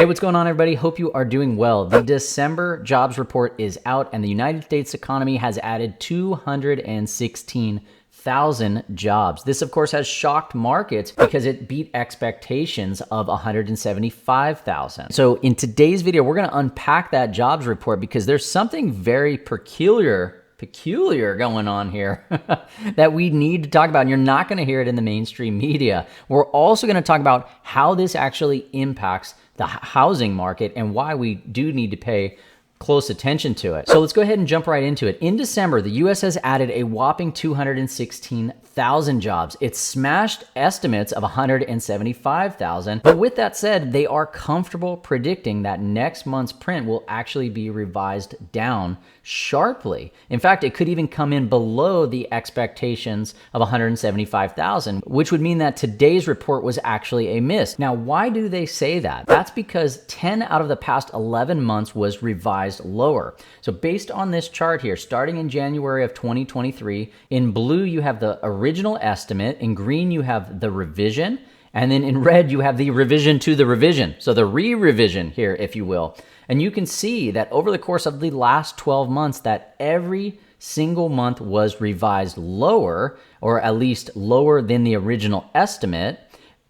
Hey, what's going on, everybody? Hope you are doing well. The December jobs report is out, and the United States economy has added 216,000 jobs. This, of course, has shocked markets because it beat expectations of 175,000. So in today's video, we're going to unpack that jobs report because there's something very peculiar going on here that we need to talk about, and you're not going to hear it in the mainstream media. We're also going to talk about how this actually impacts the housing market and why we do need to pay close attention to it. So let's go ahead and jump right into it. In December, the US has added a whopping 216,000 jobs. It smashed estimates of 175,000. But with that said, they are comfortable predicting that next month's print will actually be revised down sharply. In fact, it could even come in below the expectations of 175,000, which would mean that today's report was actually a miss. Now, why do they say that? That's because 10 out of the past 11 months was revised lower. So based on this chart here, starting in January of 2023, in blue you have the original estimate, in green you have the revision, and then in red you have the revision to the revision. So the re-revision here, if you will. And you can see that over the course of the last 12 months that every single month was revised lower, or at least lower than the original estimate,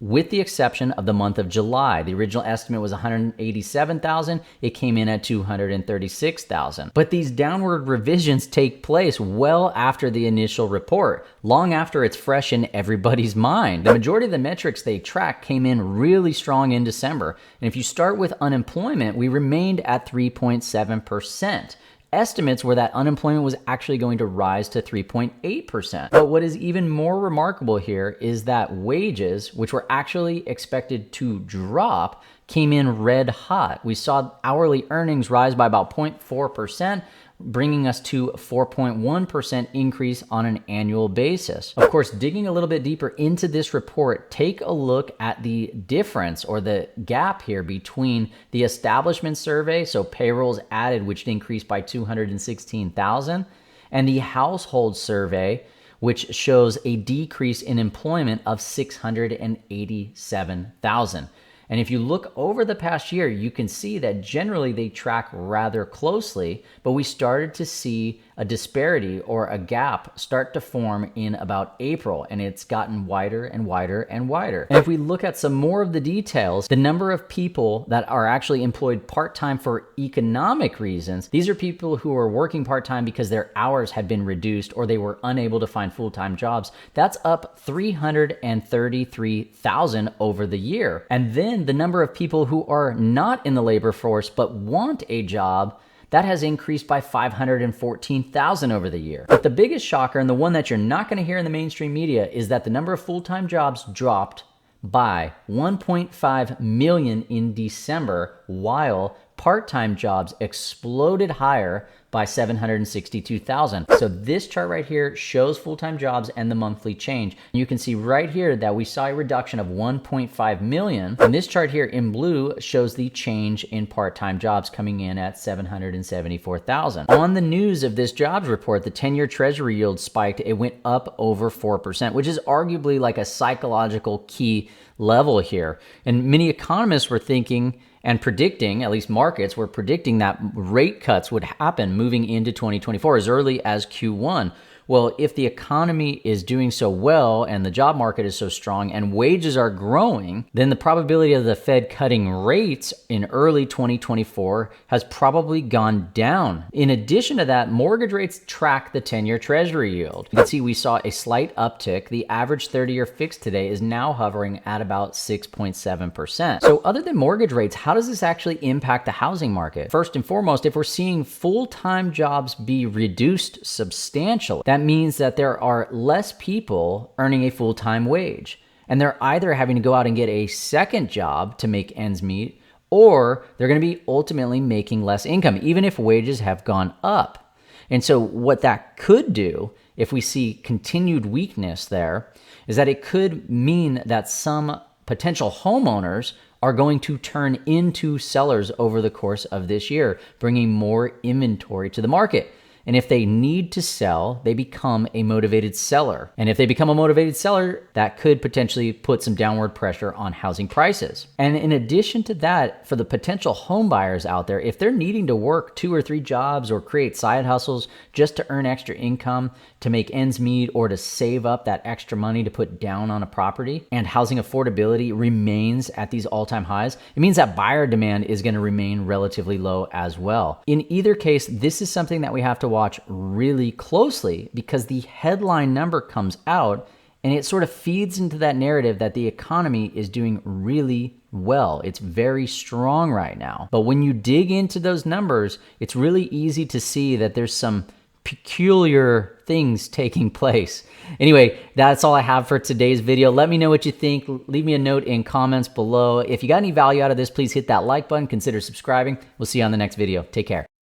with the exception of the month of July. The original estimate was 187,000. It came in at 236,000. But these downward revisions take place well after the initial report, long after it's fresh in everybody's mind. The majority of the metrics they track came in really strong in December. And if you start with unemployment, we remained at 3.7%. Estimates were that unemployment was actually going to rise to 3.8%. But what is even more remarkable here is that wages, which were actually expected to drop, came in red hot. We saw hourly earnings rise by about 0.4%, bringing us to 4.1% increase on an annual basis. Of course, digging a little bit deeper into this report, take a look at the difference or the gap here between the establishment survey, so payrolls added, which increased by 216,000, and the household survey, which shows a decrease in employment of 687,000. And if you look over the past year, you can see that generally they track rather closely, but we started to see a disparity or a gap start to form in about April, and it's gotten wider and wider and wider. And if we look at some more of the details, the number of people that are actually employed part-time for economic reasons, these are people who are working part-time because their hours had been reduced or they were unable to find full-time jobs. That's up 333,000 over the year. And then the number of people who are not in the labor force but want a job, that has increased by 514,000 over the year. But the biggest shocker, and the one that you're not going to hear in the mainstream media, is that the number of full-time jobs dropped by 1.5 million in December, while part-time jobs exploded higher by 762,000. So this chart right here shows full-time jobs and the monthly change. You can see right here that we saw a reduction of 1.5 million. And this chart here in blue shows the change in part-time jobs coming in at 774,000. On the news of this jobs report, the 10-year treasury yield spiked. It went up over 4%, which is arguably like a psychological key level here. And many economists were thinking and predicting, at least markets were predicting, that rate cuts would happen moving into 2024 as early as Q1. Well, if the economy is doing so well and the job market is so strong and wages are growing, then the probability of the Fed cutting rates in early 2024 has probably gone down. In addition to that, mortgage rates track the 10-year treasury yield. You can see we saw a slight uptick. The average 30-year fix today is now hovering at about 6.7%. So other than mortgage rates, how does this actually impact the housing market? First and foremost, if we're seeing full-time jobs be reduced substantially, that means that there are less people earning a full-time wage. And they're either having to go out and get a second job to make ends meet, or they're going to be ultimately making less income, even if wages have gone up. And so what that could do, if we see continued weakness there, is that it could mean that some potential homeowners are going to turn into sellers over the course of this year, bringing more inventory to the market. And if they need to sell, they become a motivated seller. And if they become a motivated seller, that could potentially put some downward pressure on housing prices. And in addition to that, for the potential home buyers out there, if they're needing to work 2 or 3 jobs or create side hustles just to earn extra income, to make ends meet, or to save up that extra money to put down on a property, and housing affordability remains at these all-time highs, it means that buyer demand is going to remain relatively low as well. In either case, this is something that we have to watch really closely, because the headline number comes out and it sort of feeds into that narrative that the economy is doing really well. It's very strong right now. But when you dig into those numbers, it's really easy to see that there's some peculiar things taking place. Anyway, that's all I have for today's video. Let me know what you think. Leave me a note in comments below. If you got any value out of this, please hit that like button. Consider subscribing. We'll see you on the next video. Take care.